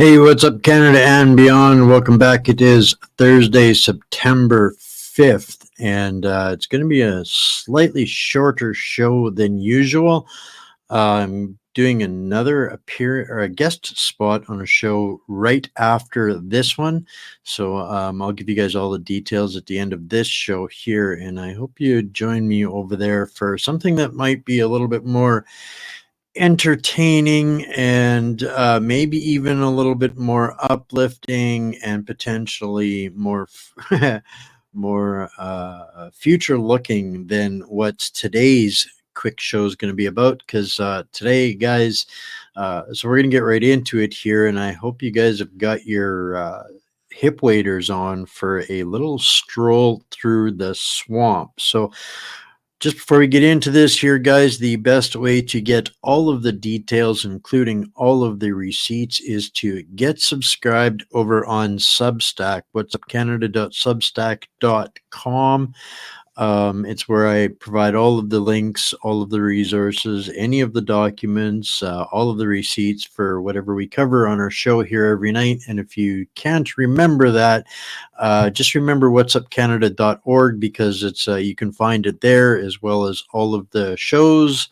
Hey, what's up, Canada and beyond? Welcome back. It is Thursday, September 5th, and it's going to be a slightly shorter show than usual. I'm doing another a guest spot on a show right after this one. So I'll give you guys all the details at the end of this show here, and I hope you join me over there for something that might be a little bit more entertaining and maybe even a little bit more uplifting and potentially more more future looking than what today's quick show is going to be about, because today, guys, so we're going to get right into it here, and I hope you guys have got your hip waders on for a little stroll through the swamp. So just before we get into this here, guys, the best way to get all of the details, including all of the receipts, is to get subscribed over on Substack, whatsupcanada.substack.com. It's where I provide all of the links, all of the resources, any of the documents, all of the receipts for whatever we cover on our show here every night. And if you can't remember that, just remember whatsupcanada.org, because it's you can find it there, as well as all of the shows.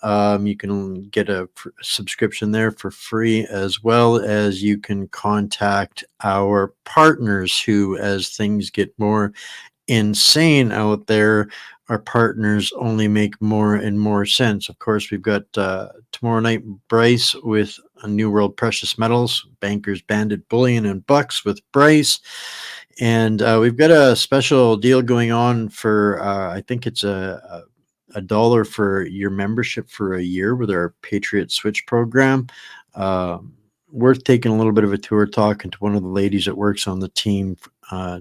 You can get a subscription there for free, as well as you can contact our partners who, as things get more insane out there, our partners only make more and more sense. Of course, we've got tomorrow night Bryce with a New World Precious Metals, Bankers, Bandit, Bullion, and Bucks with Bryce. And we've got a special deal going on for, I think it's a dollar for your membership for a year with our Patriot Switch program. Worth taking a little bit of a tour, talking to one of the ladies that works on the team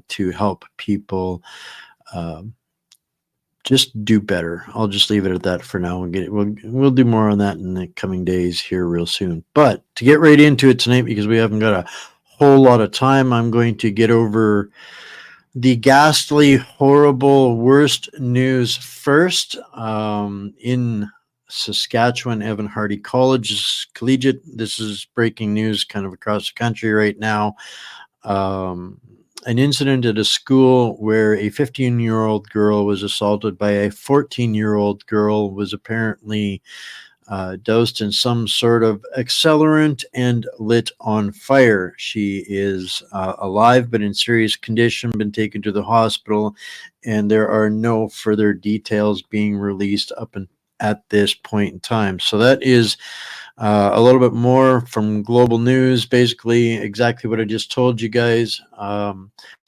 to help people just do better. I'll just leave it at that for now. We'll do more on that in the coming days here real soon. But to get right into it tonight, because we haven't got a whole lot of time, I'm going to get over the ghastly, horrible, worst news first. In Saskatchewan, Evan Hardy College is collegiate. This is breaking news kind of across the country right now. An incident at a school where a 15-year-old girl was assaulted by a 14-year-old girl, was apparently doused in some sort of accelerant and lit on fire. She is alive but in serious condition, been taken to the hospital, and there are no further details being released up at this point in time. So that is a little bit more from global news, basically exactly what I just told you guys.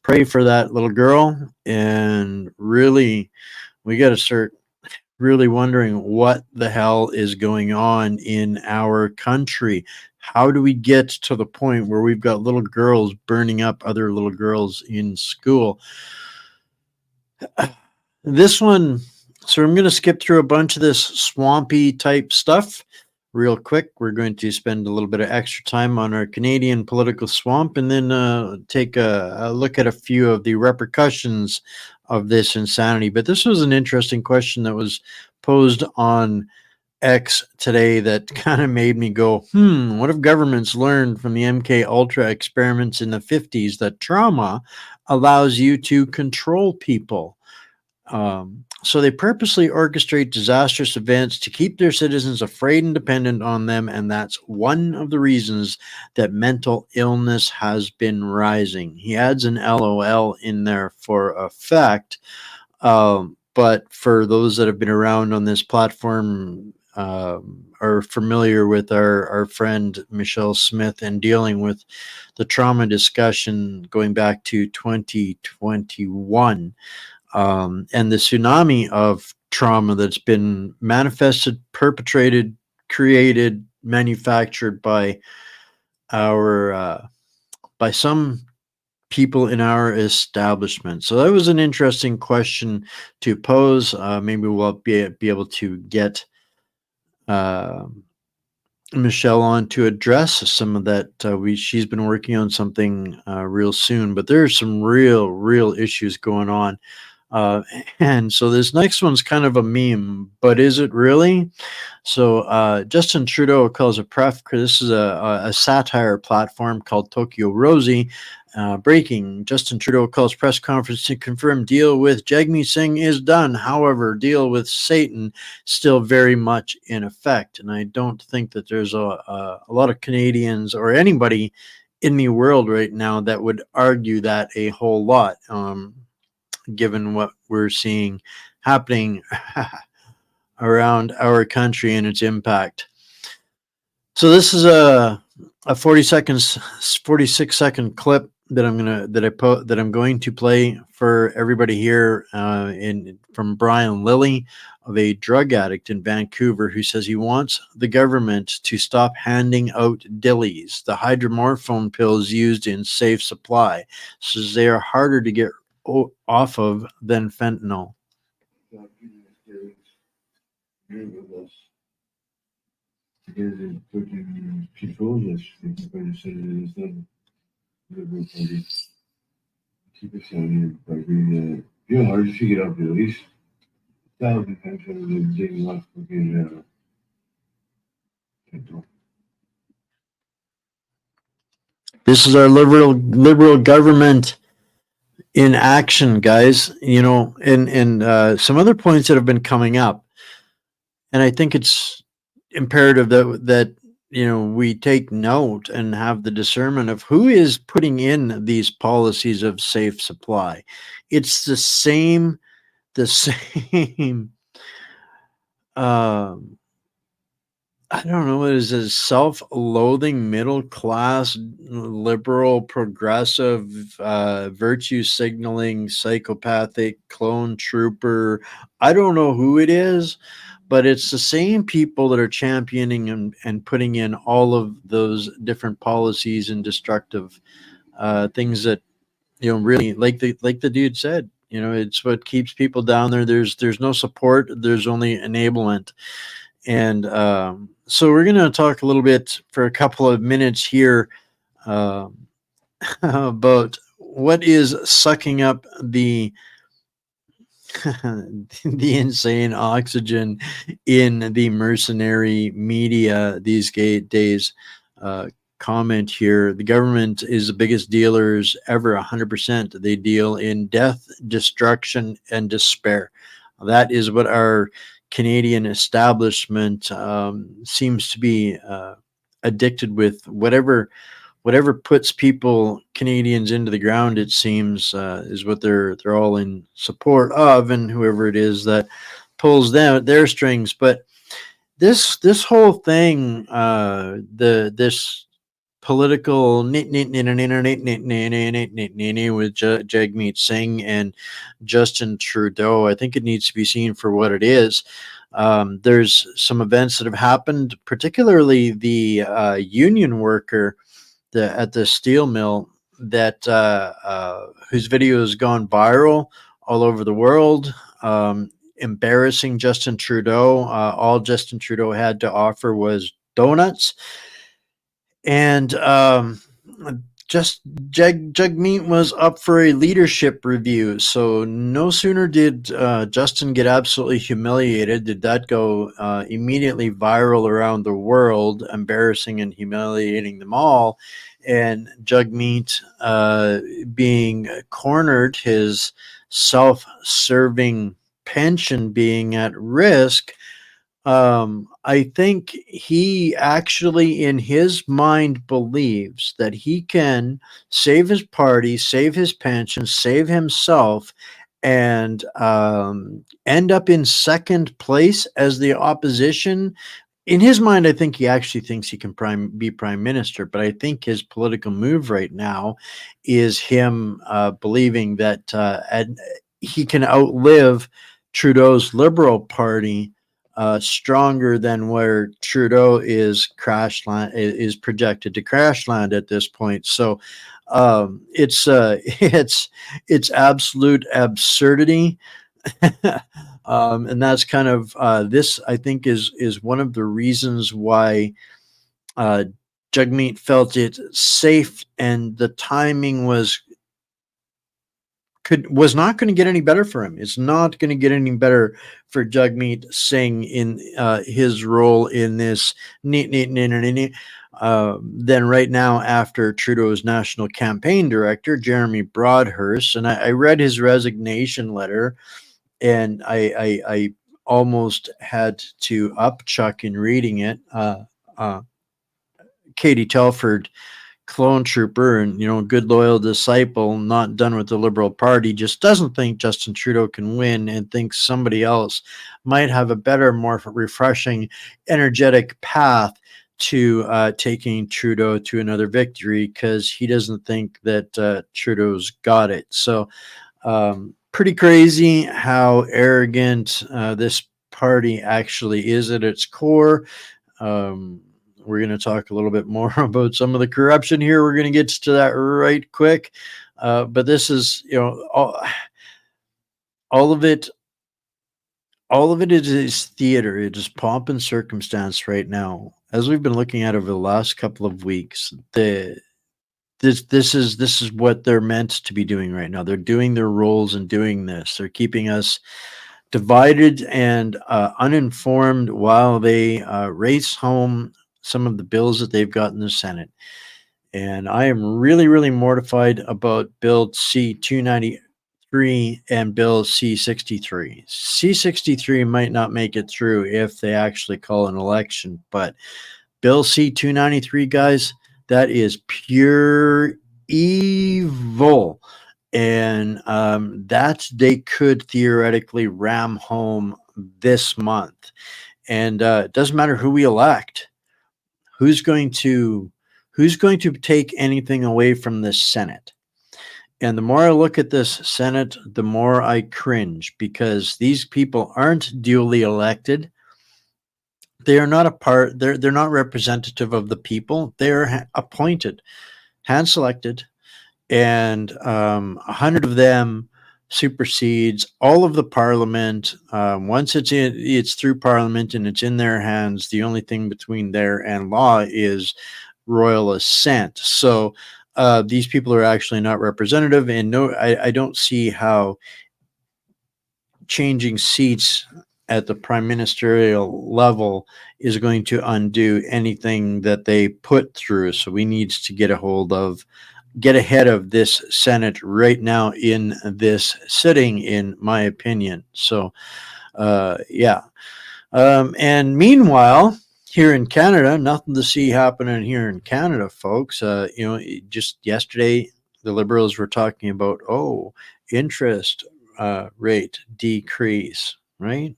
Pray for that little girl, and really, we got to start really wondering what the hell is going on in our country. How do we get to the point where we've got little girls burning up other little girls in school? This one, so I'm going to skip through a bunch of this swampy type stuff real quick. We're going to spend a little bit of extra time on our Canadian political swamp, and then take a look at a few of the repercussions of this insanity. But this was an interesting question that was posed on X today that kind of made me go, what if governments learned from the MK Ultra experiments in the 50s that trauma allows you to control people? So they purposely orchestrate disastrous events to keep their citizens afraid and dependent on them, and that's one of the reasons that mental illness has been rising. He adds an LOL in there for effect, but for those that have been around on this platform, are familiar with our friend Michelle Smith and dealing with the trauma discussion going back to 2021. And the tsunami of trauma that's been manifested, perpetrated, created, manufactured by our by some people in our establishment. So that was an interesting question to pose. Maybe we'll be able to get Michelle on to address some of that. She's been working on something real soon, but there's some real issues going on. Uh, and so this next one's kind of a meme, but is it really? So Justin Trudeau calls a pref. This is a satire platform called Tokyo Rosie. Breaking: Justin Trudeau calls press conference to confirm deal with Jagmeet Singh is done. However, deal with Satan still very much in effect. And I don't think that there's a lot of Canadians or anybody in the world right now that would argue that a whole lot, given what we're seeing happening around our country and its impact. So this is a 46-second clip that I'm going to play for everybody here in from Brian Lilly, of a drug addict in Vancouver, who says he wants the government to stop handing out dillies, the hydromorphone pills used in safe supply, says they are harder to get off of than fentanyl. Because it put in controls us. They can put us in as the liberal party. Keep us down here by being hard to figure out at least 1,000 times over the day lost fucking This is our liberal government in action, guys. You know, and some other points that have been coming up, and I think it's imperative that you know we take note and have the discernment of who is putting in these policies of safe supply. It's the same. Um, I don't know what is this self-loathing middle class liberal progressive virtue signaling psychopathic clone trooper. I don't know who it is, but it's the same people that are championing and putting in all of those different policies and destructive things that you know really like the dude said. You know, it's what keeps people down there. There's no support. There's only enablement. And so we're going to talk a little bit for a couple of minutes here um, about what is sucking up the the insane oxygen in the mercenary media these days. Uh, Comment here: the government is the biggest dealers ever. 100%. They deal in death, destruction, and despair. That is what our Canadian establishment seems to be addicted with. Whatever puts people Canadians into the ground, it seems, is what they're all in support of, and whoever it is that pulls them their strings. But this whole thing, this political with Jagmeet Singh and Justin Trudeau, I think it needs to be seen for what it is. There's some events that have happened, particularly the union worker at the steel mill that whose video has gone viral all over the world, embarrassing Justin Trudeau. All Justin Trudeau had to offer was donuts, and just Jagmeet was up for a leadership review. So no sooner did Justin get absolutely humiliated, did that go immediately viral around the world, embarrassing and humiliating them all. And Jagmeet being cornered, his self-serving pension being at risk. I think he actually, in his mind, believes that he can save his party, save his pension, save himself, and end up in second place as the opposition. In his mind, I think he actually thinks he can be prime minister, but I think his political move right now is him believing that he can outlive Trudeau's Liberal Party stronger than where Trudeau is projected to crash land at this point. So it's it's absolute absurdity. And that's kind of this, I think, is one of the reasons why uh, Jagmeet felt it safe and the timing was was not going to get any better for him. It's not going to get any better for Jagmeet Singh in his role in this than right now after Trudeau's national campaign director, Jeremy Broadhurst. And I read his resignation letter, and I almost had to upchuck in reading it. Katie Telford, clone trooper and good loyal disciple, not done with the Liberal Party, just doesn't think Justin Trudeau can win and thinks somebody else might have a better, more refreshing, energetic path to taking Trudeau to another victory, because he doesn't think that Trudeau's got it. So pretty crazy how arrogant this party actually is at its core. We're going to talk a little bit more about some of the corruption here. We're going to get to that right quick. But this is, all of it is theater. It is pomp and circumstance right now. As we've been looking at over the last couple of weeks, this is what they're meant to be doing right now. They're doing their roles and doing this. They're keeping us divided and uninformed while they race home some of the bills that they've got in the Senate. And I am really, really mortified about Bill C-293 and Bill C-63. C-63 might not make it through if they actually call an election, but Bill C-293, guys, that is pure evil. And that they could theoretically ram home this month. And it doesn't matter who we elect. Who's going to take anything away from this Senate? And the more I look at this Senate, the more I cringe, because these people aren't duly elected. They are not they're not representative of the people. They're appointed, hand selected, and 100 of them supersedes all of the parliament. Once it's through parliament and it's in their hands, the only thing between there and law is royal assent. So these people are actually not representative, and I don't see how changing seats at the prime ministerial level is going to undo anything that they put through. So we need to get ahead of this Senate right now in this sitting, in my opinion. So, yeah. And meanwhile, here in Canada, nothing to see happening here in Canada, folks. Just yesterday, the Liberals were talking about, interest rate decrease, right?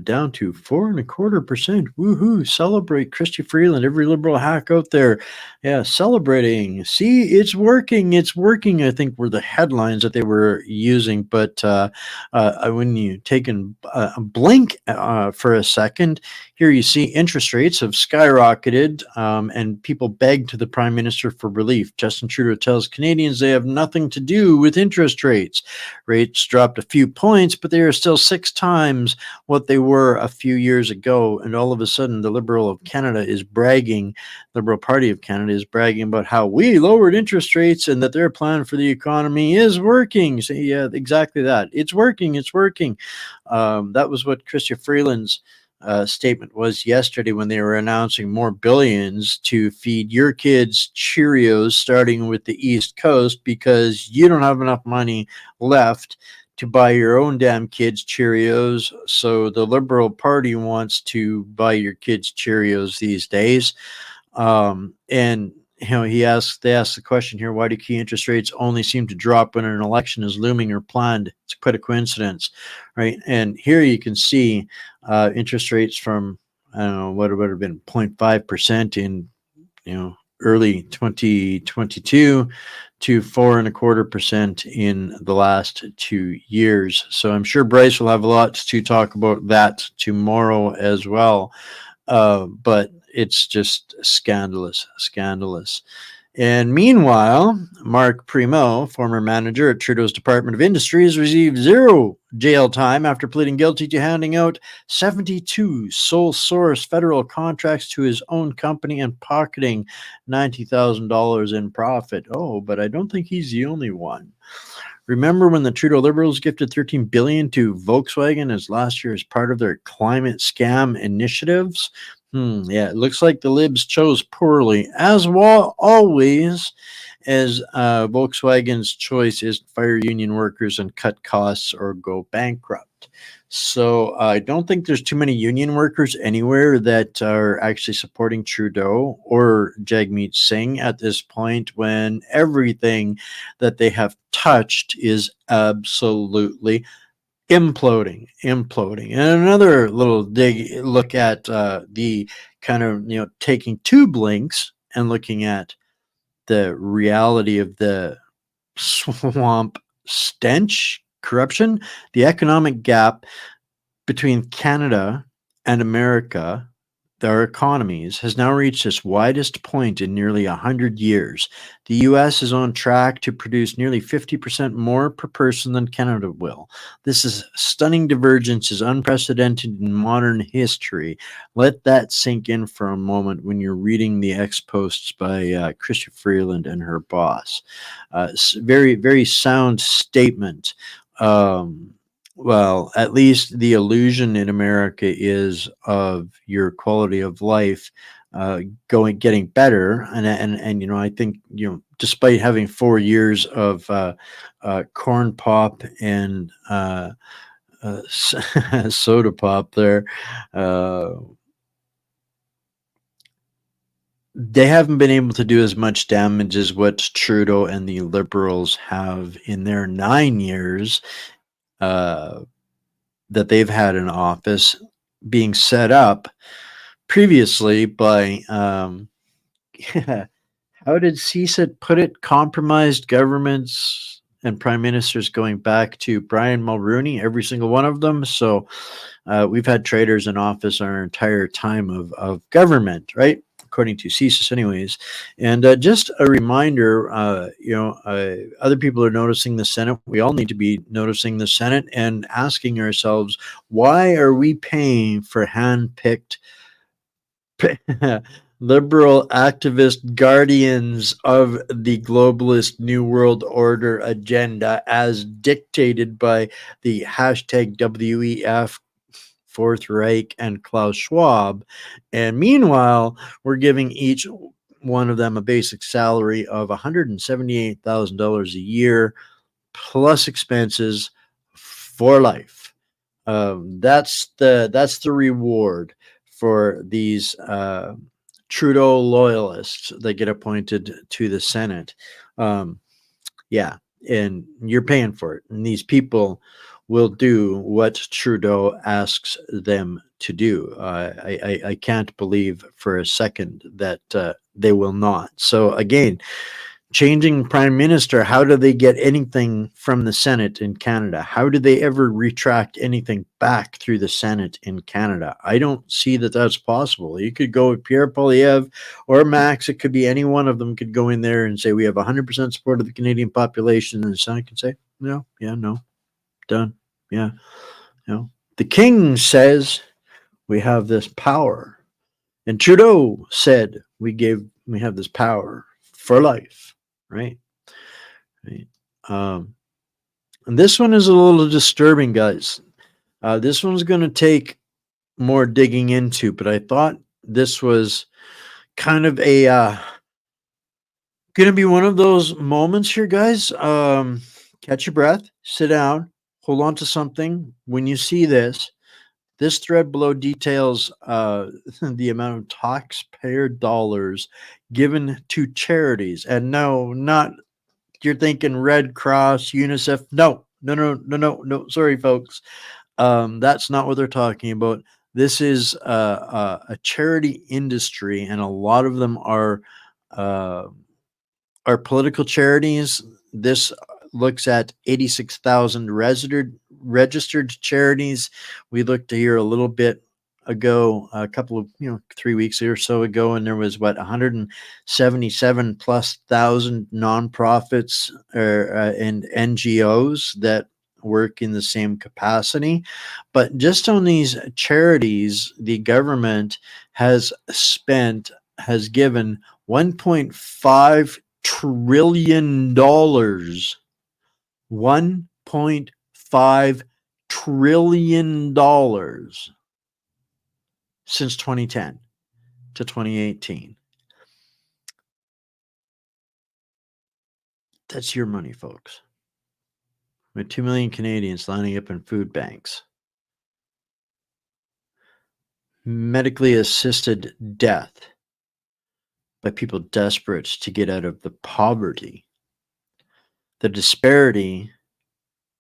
Down to 4.25%. Woohoo! Celebrate, Chrystia Freeland. Every Liberal hack out there, yeah, celebrating. See, it's working. It's working. I think were the headlines that they were using. But when you take a blink for a second, here you see interest rates have skyrocketed, and people beg to the Prime Minister for relief. Justin Trudeau tells Canadians they have nothing to do with interest rates. Rates dropped a few points, but they are still 6 times what they were a few years ago. And all of a sudden, the Liberal Party of Canada is bragging about how we lowered interest rates and that their plan for the economy is working. So yeah, exactly that. It's working. It's working. That was what Chrystia Freeland's statement was yesterday when they were announcing more billions to feed your kids Cheerios, starting with the East Coast, because you don't have enough money left to buy your own damn kids Cheerios. So the Liberal Party wants to buy your kids Cheerios these days. And they asked the question here, why do key interest rates only seem to drop when an election is looming or planned? It's quite a coincidence, right? And here you can see interest rates from, I don't know, what would have been 0.5% in, early 2022 to 4.25% in the last 2 years. So I'm sure Bryce will have a lot to talk about that tomorrow as well. But it's just scandalous. And meanwhile, Mark Primo, former manager at Trudeau's Department of Industry, has received 0 jail time after pleading guilty to handing out 72 sole source federal contracts to his own company and pocketing $90,000 in profit. Oh, but I don't think he's the only one. Remember when the Trudeau Liberals gifted $13 billion to Volkswagen as last year as part of their climate scam initiatives? Yeah, it looks like the Libs chose poorly, as well always, as Volkswagen's choice is to fire union workers and cut costs or go bankrupt. So I don't think there's too many union workers anywhere that are actually supporting Trudeau or Jagmeet Singh at this point, when everything that they have touched is absolutely imploding. And another little look at the kind of, taking two blinks and looking at the reality of the swamp stench corruption, the economic gap between Canada and America, our economies, has now reached its widest point in nearly 100 years. The US is on track to produce nearly 50% more per person than Canada will. This is stunning divergence, is unprecedented in modern history. Let that sink in for a moment when you're reading the ex posts by Chrystia Freeland and her boss. Very, very sound statement. Well, at least the illusion in America is of your quality of life getting better, and I think despite having 4 years of corn pop and soda pop there, they haven't been able to do as much damage as what Trudeau and the Liberals have in their 9 years. That they've had in office, being set up previously by how did CSIT put it? Compromised governments and prime ministers going back to Brian Mulroney, every single one of them. So we've had traitors in office our entire time of government, right? According to CSIS anyways. And just a reminder, other people are noticing the Senate. We all need to be noticing the Senate and asking ourselves, why are we paying for hand-picked liberal activist guardians of the globalist New World Order agenda as dictated by the hashtag WEF, Fourth Reich, and Klaus Schwab? And meanwhile, we're giving each one of them a basic salary of $178,000 a year plus expenses for life. That's the reward for these Trudeau loyalists that get appointed to the Senate. Yeah, and you're paying for it. And these people will do what Trudeau asks them to do. I can't believe for a second that they will not. So again, changing prime minister, how do they get anything from the Senate in Canada? How do they ever retract anything back through the Senate in Canada? I don't see that that's possible. You could go with Pierre Poilievre or Max. It could be any one of them could go in there and say, we have 100% support of the Canadian population. And the Senate can say, no, yeah, no, done. Yeah. The king says we have this power. And Trudeau said we have this power for life. Right. And this one is a little disturbing, guys. This one's going to take more digging into, but I thought this was kind of a going to be one of those moments here, guys. Catch your breath, sit down, hold on to something. When you see this thread below details the amount of taxpayer dollars given to charities. And no, not you're thinking Red Cross, UNICEF. No. Sorry, folks. That's not what they're talking about. This is a charity industry, and a lot of them are political charities. This looks at 86,000 registered charities. We look to hear a little bit ago, a couple of 3 weeks or so ago, and there was 177 plus thousand nonprofits and NGOs that work in the same capacity. But just on these charities, the government has given $1.5 trillion. $1.5 trillion since 2010 to 2018. That's your money, folks. With 2 million Canadians lining up in food banks. Medically assisted death by people desperate to get out of the poverty. The disparity,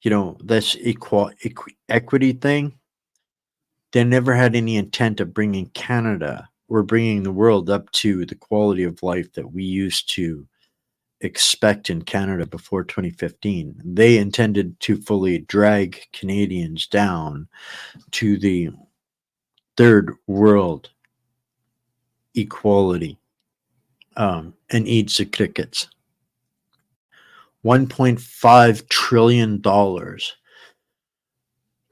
this equity thing, they never had any intent of bringing Canada or bringing the world up to the quality of life that we used to expect in Canada before 2015. They intended to fully drag Canadians down to the third world equality and eat the crickets. $1.5 trillion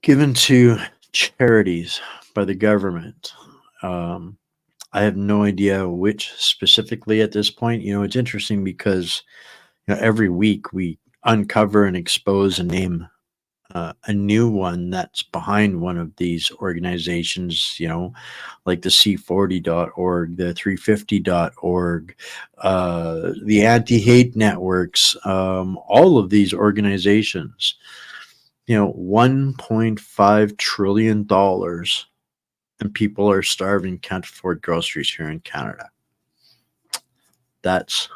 given to charities by the government. I have no idea which specifically at this point. It's interesting because every week we uncover and expose and name a new one that's behind one of these organizations, like the C40.org, the 350.org, the anti-hate networks, all of these organizations, $1.5 trillion, and people are starving, can't afford groceries here in Canada. That's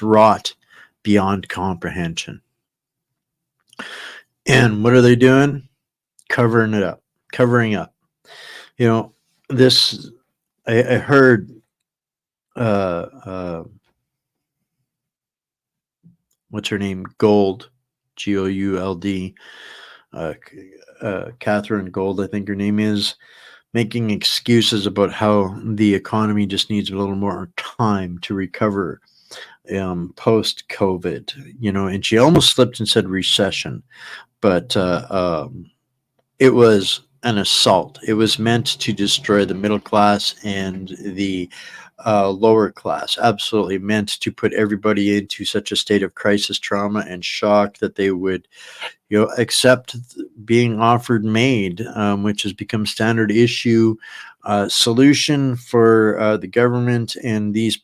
rot beyond comprehension. And what are they doing? Covering up. This, I heard, what's her name? Gould, Gould, Catherine Gould, I think her name is, making excuses about how the economy just needs a little more time to recover post-COVID, and she almost slipped and said recession, but it was an assault. It was meant to destroy the middle class and the lower class, absolutely meant to put everybody into such a state of crisis, trauma, and shock that they would accept being offered MAID, which has become standard issue solution for the government and these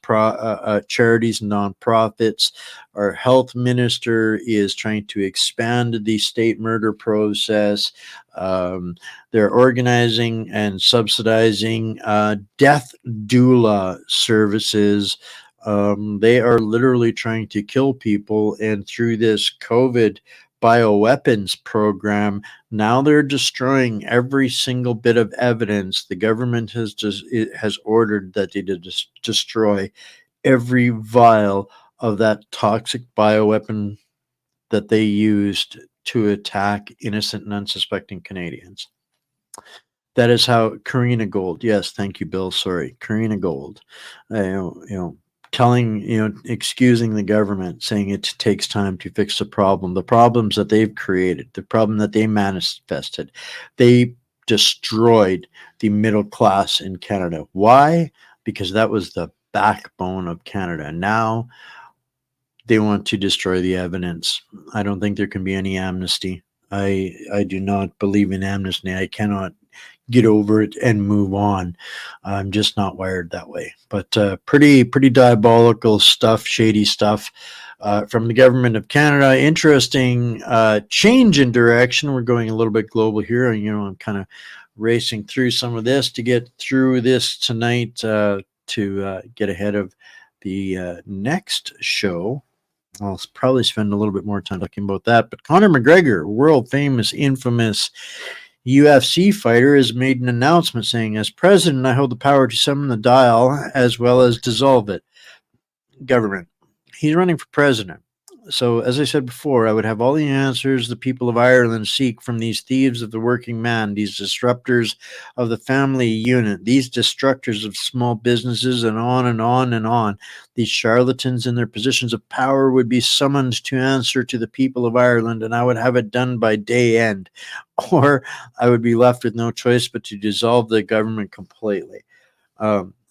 charities and nonprofits. Our health minister is trying to expand the state murder process. They're organizing and subsidizing death doula services. They are literally trying to kill people, and through this COVID bioweapons program, now they're destroying every single bit of evidence. The government has ordered that they destroy every vial of that toxic bioweapon that they used to attack innocent and unsuspecting Canadians. That is how Karina Gould, yes, thank you, Bill, sorry, Karina Gould, excusing the government, saying it takes time to fix the problems that they've created, the problem that they manifested. They destroyed the middle class in Canada. Why? Because that was the backbone of Canada. Now they want to destroy the evidence. I don't think there can be any amnesty. I do not believe in amnesty. I cannot get over it and move on. I'm just not wired that way. But pretty diabolical stuff, shady stuff from the government of Canada. Interesting change in direction. We're going a little bit global here. I'm kind of racing through some of this to get through this tonight to get ahead of the next show. I'll probably spend a little bit more time talking about that. But Conor McGregor, world famous, infamous UFC fighter, has made an announcement saying, as president, I hold the power to summon the dial as well as dissolve it. Government. He's running for president. So, as I said before, I would have all the answers the people of Ireland seek from these thieves of the working man, these disruptors of the family unit, these destructors of small businesses, and on and on and on. These charlatans in their positions of power would be summoned to answer to the people of Ireland, and I would have it done by day end. Or I would be left with no choice but to dissolve the government completely.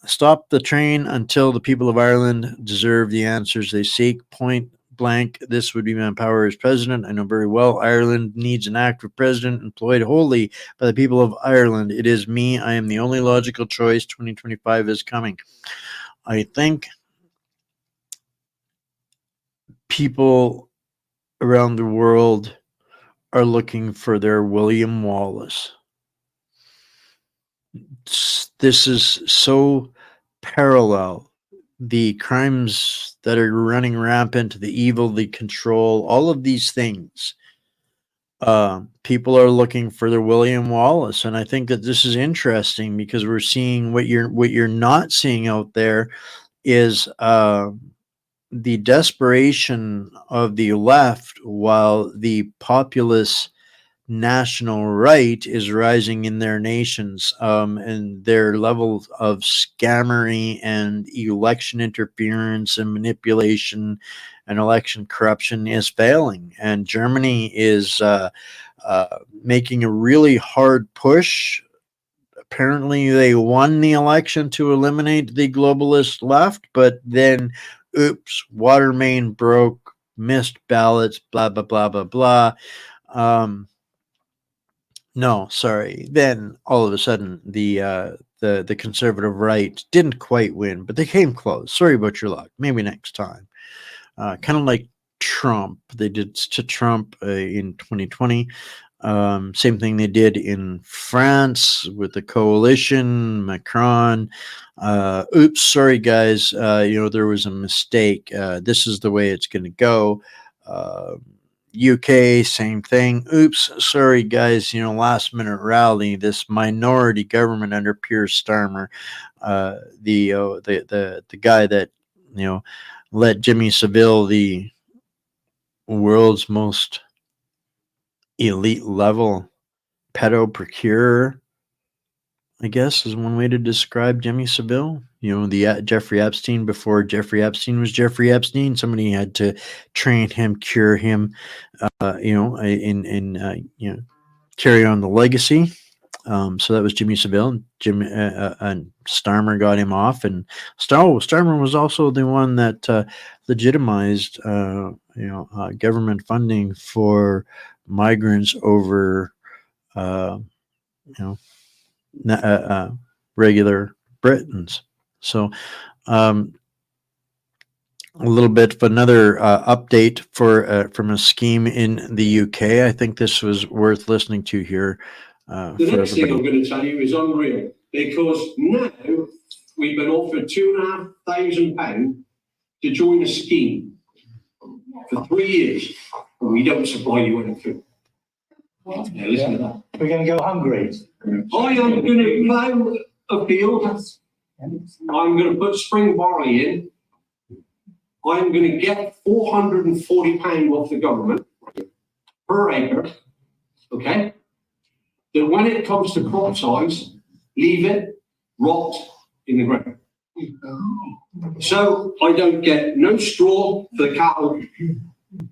Stop the train until the people of Ireland deserve the answers they seek. Point blank, this would be my power as president. I know very well Ireland needs an active president employed wholly by the people of Ireland. It is me. I am the only logical choice. 2025 is coming. I think people around the world are looking for their William Wallace. This is so parallel. The crimes that are running rampant, the evil, the control, all of these things. People are looking for their William Wallace, and I think that this is interesting because we're seeing what you're not seeing out there is the desperation of the left, while the populace national right is rising in their nations, and their level of scammery and election interference and manipulation and election corruption is failing. And Germany is making a really hard push. Apparently, they won the election to eliminate the globalist left, but then, oops, water main broke, missed ballots, blah, blah, blah, blah, blah. No, sorry. Then all of a sudden, the conservative right didn't quite win, but they came close. Sorry about your luck. Maybe next time. Kind of like Trump. They did to Trump in 2020. Same thing they did in France with the coalition, Macron. Oops, sorry guys. There was a mistake. This is the way it's going to go. UK, same thing. Oops, sorry guys. Last minute rally. This minority government under Keir Starmer, the guy that let Jimmy Savile, the world's most elite level pedo procurer, I guess is one way to describe Jimmy Savile. The Jeffrey Epstein, before Jeffrey Epstein was Jeffrey Epstein. Somebody had to train him, cure him, carry on the legacy. So that was Jimmy Savile. And Starmer got him off, and Starmer was also the one that legitimized, government funding for migrants over, regular Britons. So, a little bit of another update from a scheme in the UK. I think this was worth listening to here. The next thing I'm going to tell you is unreal, because now we've been offered £2,500 to join a scheme for 3 years, and we don't supply you any food. Now listen to that. We're going to go hungry. I am going to plough a field. I'm going to put spring barley in. I'm going to get £440 off the government per acre. Okay? Then when it comes to crop size, leave it rot in the ground. So I don't get no straw for the cattle.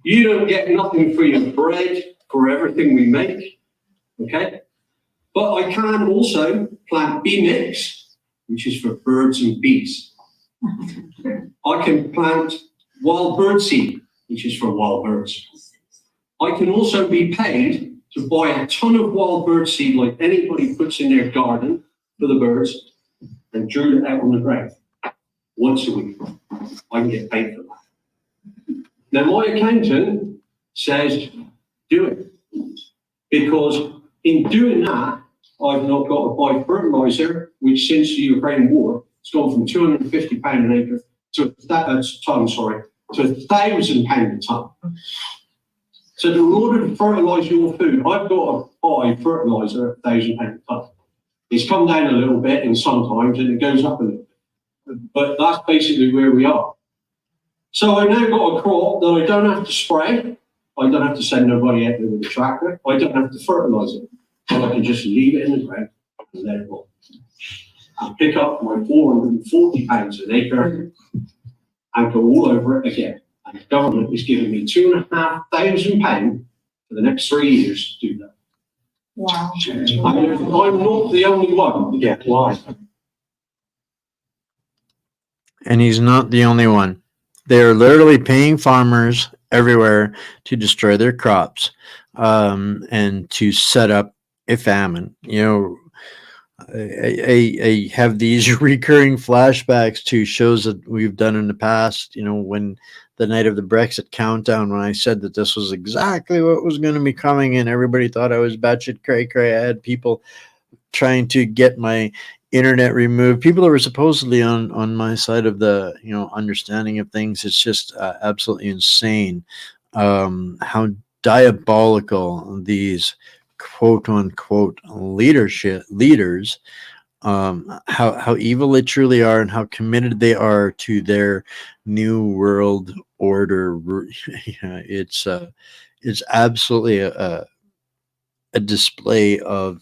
You don't get nothing for your bread, for everything we make. Okay? But I can also plant bee mix, which is for birds and bees. I can plant wild bird seed, which is for wild birds. I can also be paid to buy a ton of wild bird seed like anybody puts in their garden for the birds and drill it out on the ground once a week. I can get paid for that. Now my accountant says do it, because in doing that I've not got to buy fertiliser, which since the Ukraine war it's gone from £250 an acre to £1,000 a ton. So in order to fertilise your food, I've got to buy fertiliser at £1,000 a ton. It's come down a little bit in some times and it goes up a little bit. But that's basically where we are. So I now got a crop that I don't have to spray. I don't have to send nobody out there with a tractor. I don't have to fertilize it. So I can just leave it in the ground and let it go. I'll pick up my 440 pounds an acre and go all over it again. And the government is giving me £2,500 for the next 3 years to do that. Wow. I'm not the only one. Yeah, why? And he's not the only one. They are literally paying farmers everywhere to destroy their crops, and to set up a famine. You know, I have these recurring flashbacks to shows that we've done in the past. You know, when the night of the Brexit countdown, when I said that this was exactly what was going to be coming, and everybody thought I was batshit cray cray. I had people trying to get my internet removed. People that were supposedly on my side of the understanding of things. It's just absolutely insane how diabolical these quote unquote leaders, how evil they truly are, and how committed they are to their new world order. It's absolutely a display of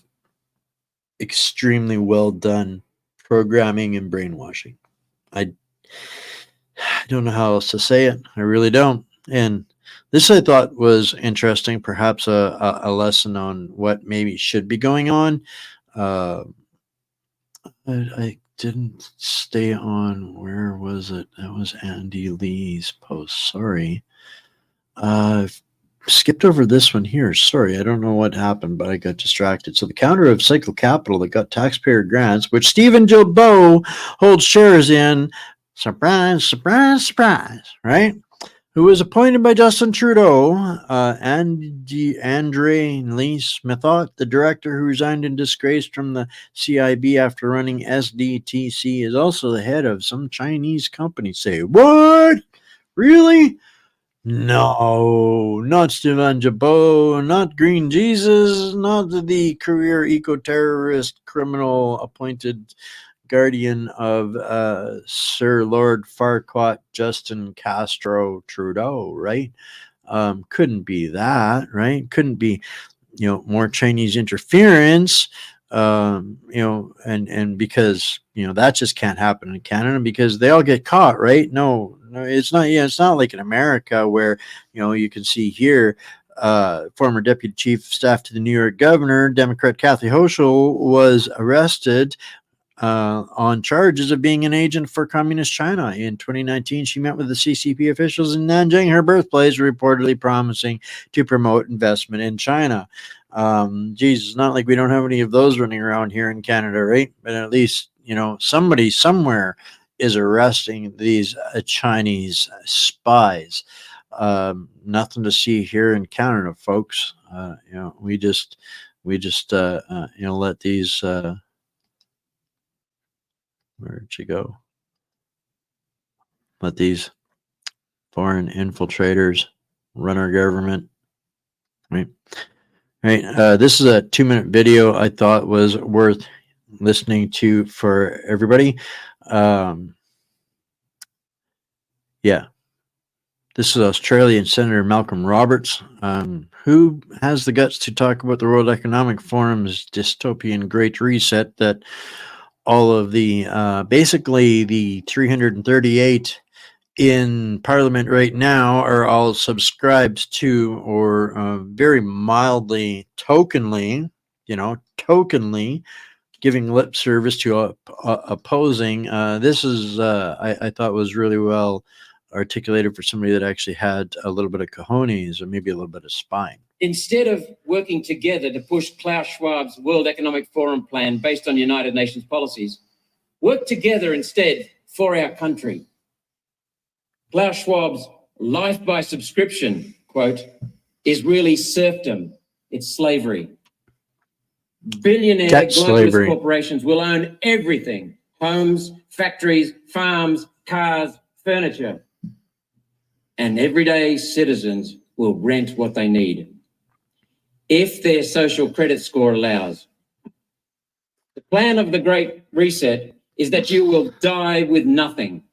extremely well done programming and brainwashing. I don't know how else to say it. I really don't. And this I thought was interesting, perhaps a lesson on what maybe should be going on. I didn't stay on. Where was it? That was Andy Lee's post. Sorry. I've skipped over this one here. Sorry, I don't know what happened, but I got distracted. So the counter of Cycle Capital that got taxpayer grants, which Stephen Gilboa holds shares in. Surprise, surprise, surprise, right? Who was appointed by Justin Trudeau, Andre Lee Smithot, the director who resigned in disgrace from the CIB after running SDTC, is also the head of some Chinese company. Say, what? Really? No, not Stephen Jabot, not Green Jesus, not the career eco-terrorist criminal appointed guardian of Sir Lord Farquaad Justin Castro Trudeau, right? Couldn't be that, right? Couldn't be, more Chinese interference, and because that just can't happen in Canada because they all get caught, right? No, it's not. Yeah, it's not like in America where you can see here. Former deputy chief of staff to the New York governor, Democrat Kathy Hochul, was arrested on charges of being an agent for Communist China. In 2019, she met with the CCP officials in Nanjing, her birthplace, reportedly promising to promote investment in China. Geez, it's not like we don't have any of those running around here in Canada, right? But at least, somebody somewhere is arresting these Chinese spies. Nothing to see here in Canada, folks. We just let these, where'd she go? Let these foreign infiltrators run our government, right? Right. This is a 2-minute video I thought was worth listening to for everybody. Yeah. This is Australian Senator Malcolm Roberts, who has the guts to talk about the World Economic Forum's dystopian Great Reset that all of the, basically the 338 in Parliament right now are all subscribed to, or very mildly, tokenly giving lip service to opposing. This is, I thought, was really well articulated for somebody that actually had a little bit of cojones or maybe a little bit of spine. Instead of working together to push Klaus Schwab's World Economic Forum plan based on United Nations policies, work together instead for our country. Klaus Schwab's life by subscription, quote, is really serfdom. It's slavery. Billionaire globalist corporations will own everything: homes, factories, farms, cars, furniture. And everyday citizens will rent what they need, if their social credit score allows. The plan of the Great Reset is that you will die with nothing.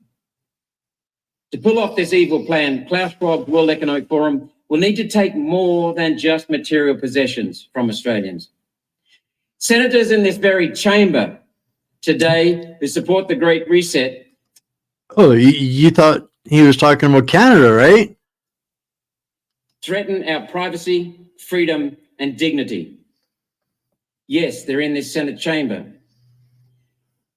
To pull off this evil plan, Klaus Schwab's World Economic Forum will need to take more than just material possessions from Australians. Senators in this very chamber today who support the Great Reset. Oh, you thought he was talking about Canada, right? Threaten our privacy, freedom, and dignity. Yes, they're in this Senate chamber.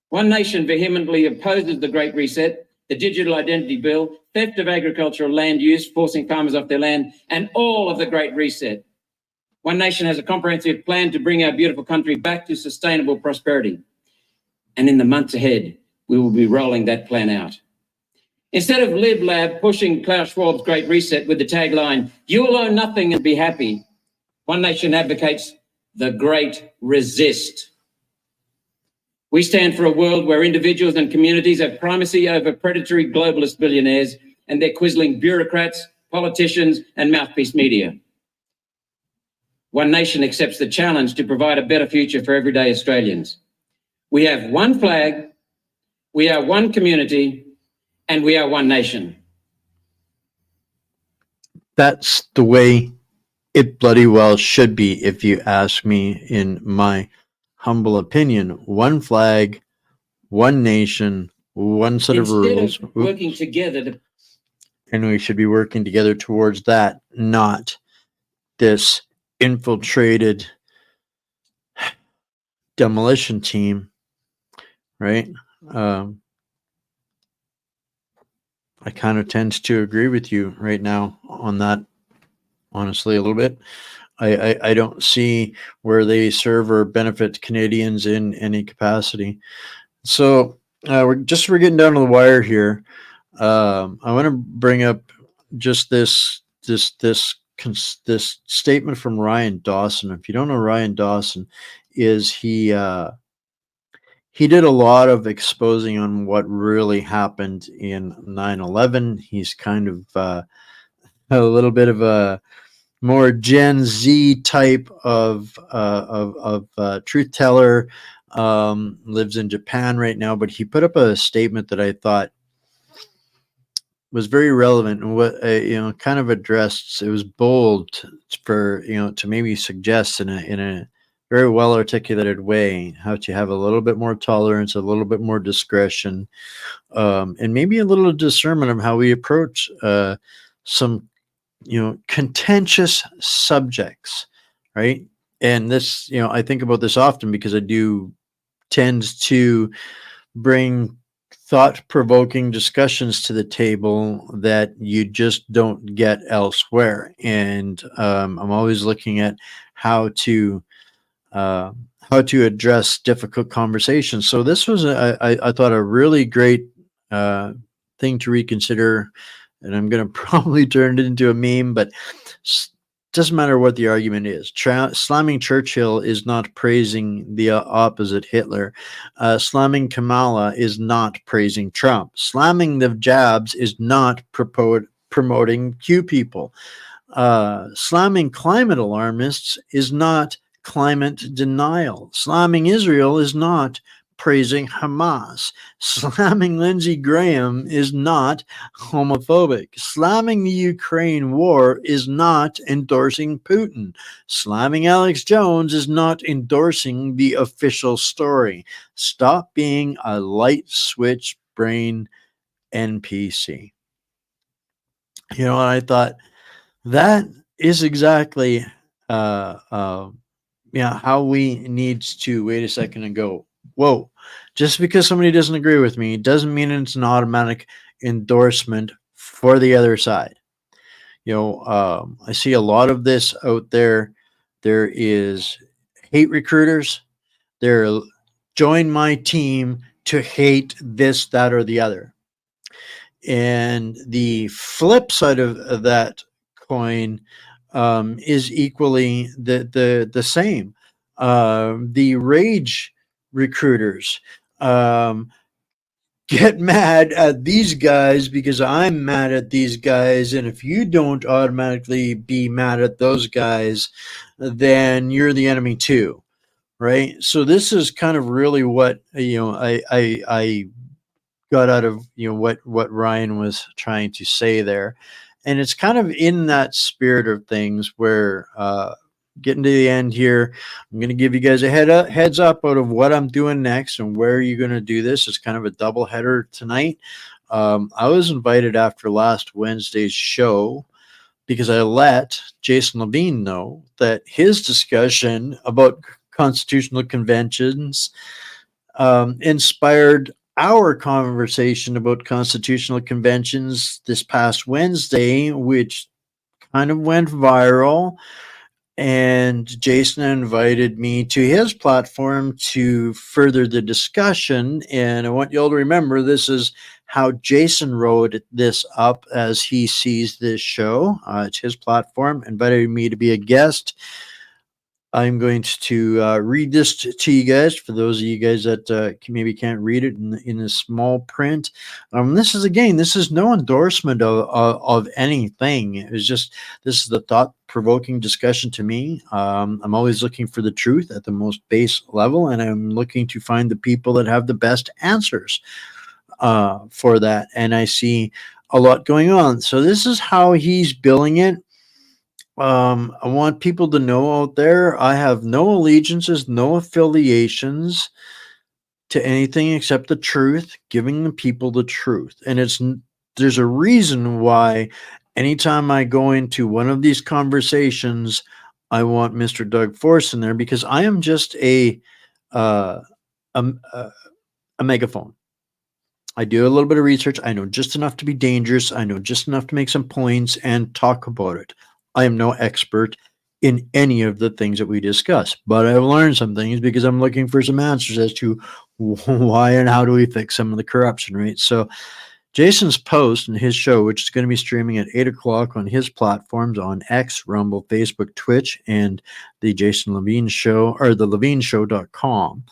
One Nation vehemently opposes the Great Reset, the Digital Identity Bill, theft of agricultural land use, forcing farmers off their land, and all of the Great Reset. One Nation has a comprehensive plan to bring our beautiful country back to sustainable prosperity. And in the months ahead, we will be rolling that plan out. Instead of LibLab pushing Klaus Schwab's Great Reset with the tagline, "You will own nothing and be happy," One Nation advocates the Great Resist. We stand for a world where individuals and communities have primacy over predatory globalist billionaires and their quisling bureaucrats, politicians, and mouthpiece media. One Nation accepts the challenge to provide a better future for everyday Australians. We have one flag, we are one community, and we are one nation. That's the way it bloody well should be, if you ask me, in my humble opinion. One flag, one nation, one set of Instead rules. of working together to And we should be working together towards that, not this infiltrated demolition team, right? I kind of tend to agree with you right now on that, honestly, a little bit. I don't see where they serve or benefit Canadians in any capacity. So we're getting down to the wire here. I want to bring up just this statement from Ryan Dawson. If you don't know, Ryan Dawson is he did a lot of exposing on what really happened in 9/11. He's kind of a little bit of a more Gen Z type of truth teller. Lives in Japan right now, but he put up a statement that I thought was very relevant and what kind of addressed. It was bold for to maybe suggest in a very well articulated way how to have a little bit more tolerance, a little bit more discretion, and maybe a little discernment of how we approach some contentious subjects, right? And this, I think about this often because I do tend to bring thought-provoking discussions to the table that you just don't get elsewhere. And I'm always looking at how to address difficult conversations. So this was, I thought, a really great thing to reconsider. And I'm going to probably turn it into a meme, but doesn't matter what the argument is. Slamming Churchill is not praising the opposite Hitler. Slamming Kamala is not praising Trump. Slamming the jabs is not promoting Q people. Slamming climate alarmists is not climate denial. Slamming Israel is not praising Hamas. Slamming Lindsey Graham is not homophobic. Slamming the Ukraine war is not endorsing Putin. Slamming Alex Jones is not endorsing the official story. Stop being a light switch brain NPC. I thought that is exactly how we need to wait a second and go, whoa, just because somebody doesn't agree with me doesn't mean it's an automatic endorsement for the other side. I see a lot of this out there. There is hate recruiters. They're join my team to hate this, that, or the other. And the flip side of that coin is equally the same. The rage recruiters get mad at these guys because I'm mad at these guys, and if you don't automatically be mad at those guys, then you're the enemy too, right? So this is kind of really what I got out of what Ryan was trying to say there, and it's kind of in that spirit of things where getting to the end here, I'm going to give you guys a heads up out of what I'm doing next and where you're going to do this. It's kind of a double header tonight. I was invited after last Wednesday's show because I let Jason Levine know that his discussion about constitutional conventions inspired our conversation about constitutional conventions this past Wednesday, which kind of went viral. And Jason invited me to his platform to further the discussion. And I want you all to remember this is how Jason wrote this up as he sees this show. It's his platform, invited me to be a guest. I'm going to read this to you guys for those of you guys that maybe can't read it in a small print. This is no endorsement of anything. It's just, this is the thought-provoking discussion to me. I'm always looking for the truth at the most base level, and I'm looking to find the people that have the best answers for that. And I see a lot going on. So this is how he's billing it. I want people to know out there, I have no allegiances, no affiliations to anything except the truth, giving the people the truth. And there's a reason why anytime I go into one of these conversations, I want Mr. Doug Force in there, because I am just a megaphone. I do a little bit of research. I know just enough to be dangerous. I know just enough to make some points and talk about it. I am no expert in any of the things that we discuss, but I've learned some things because I'm looking for some answers as to why and how do we fix some of the corruption, right? So Jason's post and his show, which is going to be streaming at 8 o'clock on his platforms on X, Rumble, Facebook, Twitch, and the Jason Levine show, or the levineshow.com.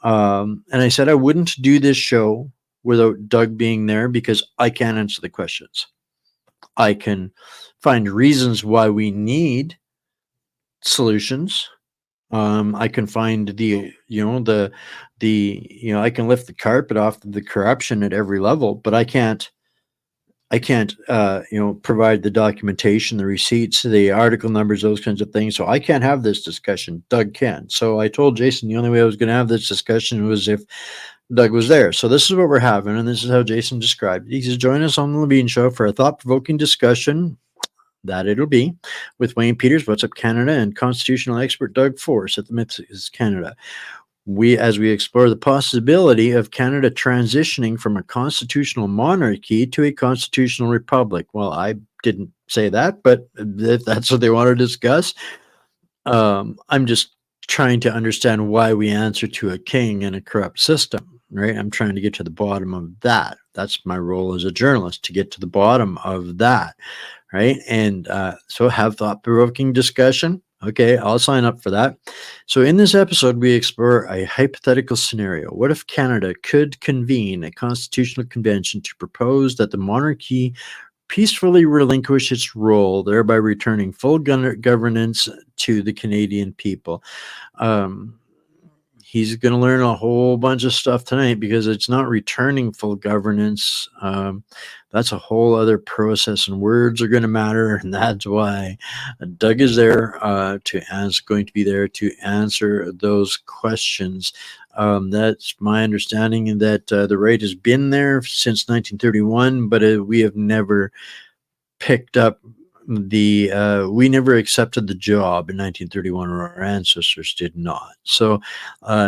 And I said I wouldn't do this show without Doug being there because I can't answer the questions. I can find reasons why we need solutions. I can find I can lift the carpet off the corruption at every level, but I can't provide the documentation, the receipts, the article numbers, those kinds of things. So I can't have this discussion. Doug can. So I told Jason the only way I was going to have this discussion was if Doug was there. So this is what we're having, and this is how Jason described it. He says, join us on the Levine Show for a thought-provoking discussion, that it'll be, with Wayne Peters, What's Up Canada, and constitutional expert Doug Force at the Myths Canada. As we explore the possibility of Canada transitioning from a constitutional monarchy to a constitutional republic. Well, I didn't say that, but if that's what they want to discuss, I'm just trying to understand why we answer to a king in a corrupt system, right? I'm trying to get to the bottom of that. That's my role as a journalist, to get to the bottom of that, right? And so have thought-provoking discussion. Okay, I'll sign up for that. So in this episode, we explore a hypothetical scenario. What if Canada could convene a constitutional convention to propose that the monarchy peacefully relinquish its role, thereby returning full governance to the Canadian people? He's going to learn a whole bunch of stuff tonight because it's not returning full governance. That's a whole other process, and words are going to matter, and that's why Doug is there going to be there to answer those questions. That's my understanding, that the right has been there since 1931, but we have never picked up we never accepted the job in 1931, or our ancestors did not. So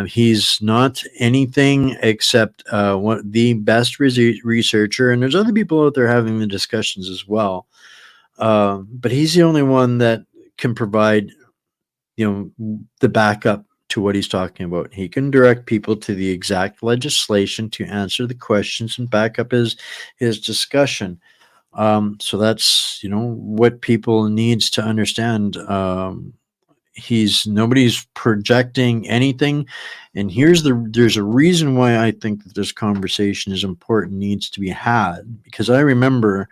he's not anything except the best researcher, and there's other people out there having the discussions as well. But he's the only one that can provide, the backup to what he's talking about. He can direct people to the exact legislation to answer the questions and back up his discussion. So that's, what people needs to understand. Nobody's projecting anything. And there's a reason why I think that this conversation is important, needs to be had, because I remember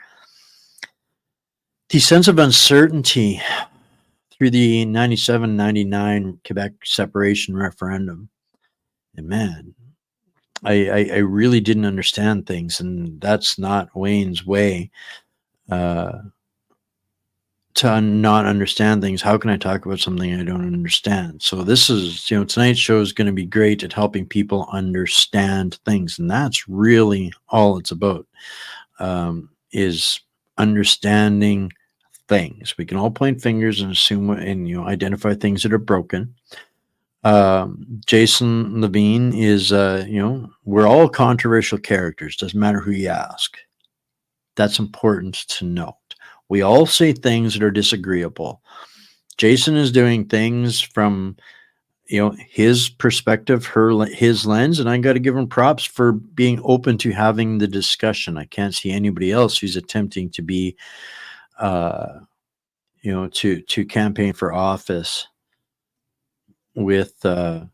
the sense of uncertainty through the 97-99 Quebec separation referendum. And man, I really didn't understand things, and that's not Wayne's way. To not understand things. How can I talk about something I don't understand? So this is, tonight's show is going to be great at helping people understand things, and that's really all it's about. Is understanding things. We can all point fingers and assume and identify things that are broken. Jason Levine is we're all controversial characters. Doesn't matter who you ask. That's important to note. We all say things that are disagreeable. Jason is doing things from his perspective, his lens, and I got to give him props for being open to having the discussion. I can't see anybody else who's attempting to be to campaign for office with that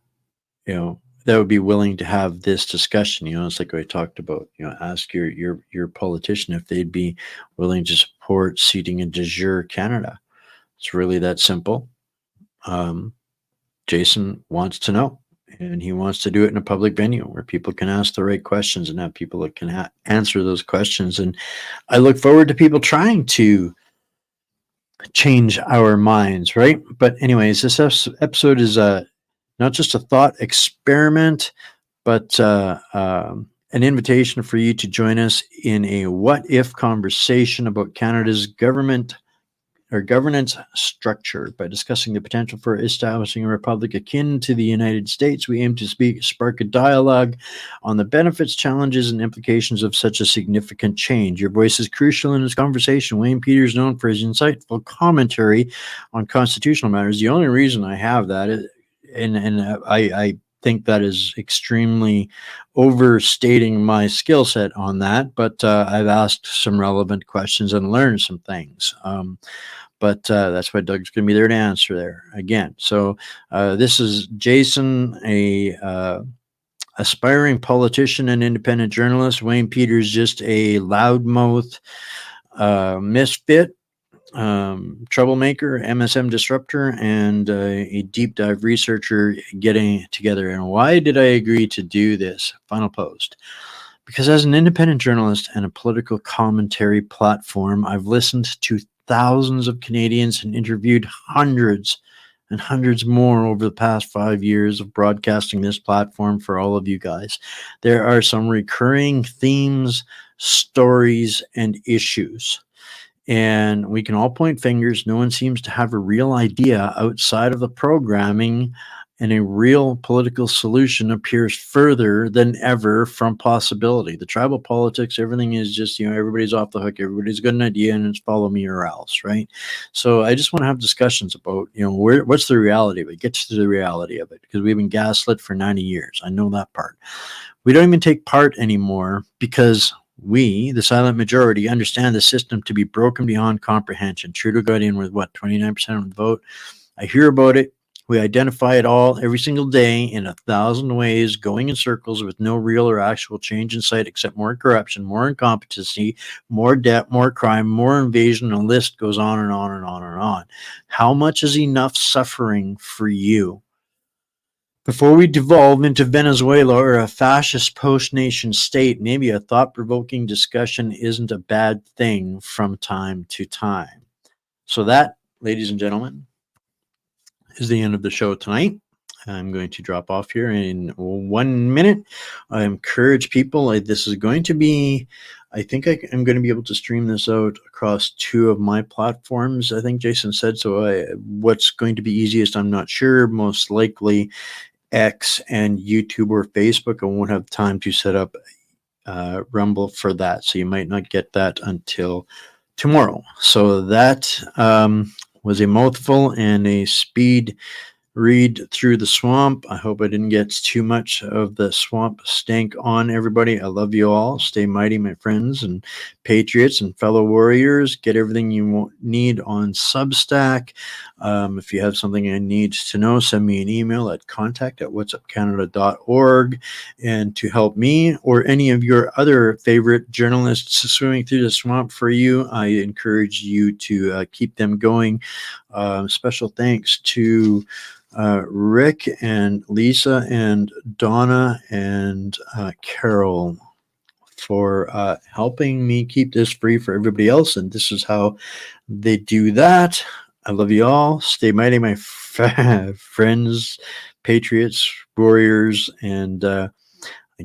would be willing to have this discussion. It's like I talked about, ask your politician if they'd be willing to support seating in de jure Canada. It's really that simple. Jason wants to know, and he wants to do it in a public venue where people can ask the right questions and have people that can answer those questions. And I look forward to people trying to change our minds, right? But anyways, this episode is not just a thought experiment, but an invitation for you to join us in a what-if conversation about Canada's government or governance structure. By discussing the potential for establishing a republic akin to the United States, we aim to spark a dialogue on the benefits, challenges, and implications of such a significant change. Your voice is crucial in this conversation. Wayne Peters, known for his insightful commentary on constitutional matters. The only reason I have that is, and I think that is extremely overstating my skill set on that, but I've asked some relevant questions and learned some things. But that's why Doug's going to be there to answer there again. So this is Jason, a aspiring politician and independent journalist. Wayne Peters, just a loudmouth misfit, troublemaker, MSM disruptor, and a deep dive researcher getting together. And why did I agree to do this final post? Because as an independent journalist and a political commentary platform, I've listened to thousands of Canadians and interviewed hundreds and hundreds more over the past 5 years of broadcasting this platform for all of you guys. There are some recurring themes, stories, and issues. And we can all point fingers. No one seems to have a real idea outside of the programming, and a real political solution appears further than ever from possibility. The tribal politics, everything is just, everybody's off the hook. Everybody's got an idea and it's follow me or else, right? So I just want to have discussions about, what's the reality of it? Get to the reality of it, because we've been gaslit for 90 years. I know that part. We don't even take part anymore because we, the silent majority, understand the system to be broken beyond comprehension. Trudeau got in with 29% of the vote. I hear about it. We identify it all every single day in 1,000 ways, going in circles with no real or actual change in sight, except more corruption, more incompetency, more debt, more crime, more invasion. And the list goes on and on and on and on. How much is enough suffering for you? Before we devolve into Venezuela or a fascist post-nation state, maybe a thought-provoking discussion isn't a bad thing from time to time. So that, ladies and gentlemen, is the end of the show tonight. I'm going to drop off here in 1 minute. I encourage people, this is going to be, I think I'm going to be able to stream this out across 2 of my platforms. I think Jason said so. What's going to be easiest, I'm not sure. Most likely X and YouTube or Facebook. I won't have time to set up Rumble for that, so you might not get that until tomorrow. So that was a mouthful and a speed read through the swamp. I hope I didn't get too much of the swamp stank on everybody. I love you all. Stay mighty, my friends and patriots and fellow warriors. Get everything you need on Substack. If you have something I need to know, send me an email at contact@whatsupcanada.org. And to help me or any of your other favorite journalists swimming through the swamp for you, I encourage you to keep them going Special thanks to Rick and Lisa and Donna and Carol for helping me keep this free for everybody else. And this is how they do that. I love you all. Stay mighty, my friends, patriots, warriors, and I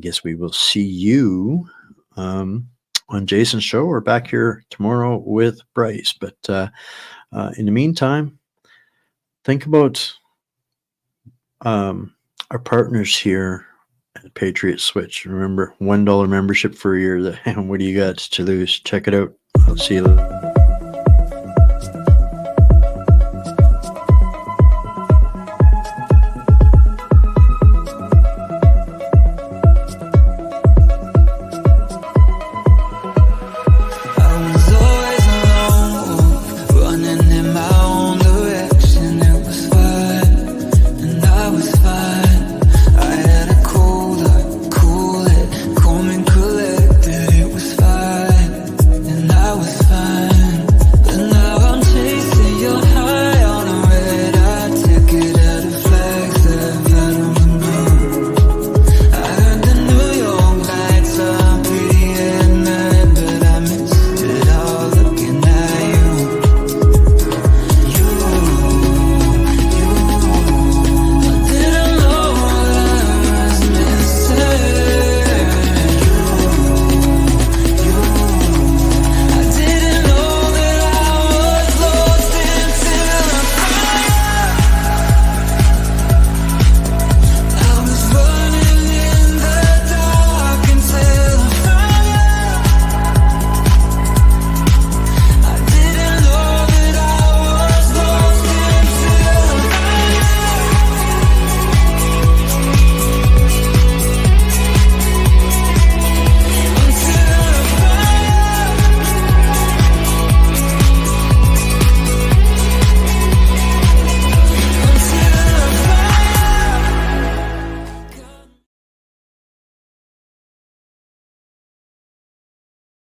guess we will see you on Jason's show or back here tomorrow with Bryce. But in the meantime, think about our partners here at Patriot Switch. Remember, $1 membership for a year. What do you got to lose? Check it out. I'll see you later.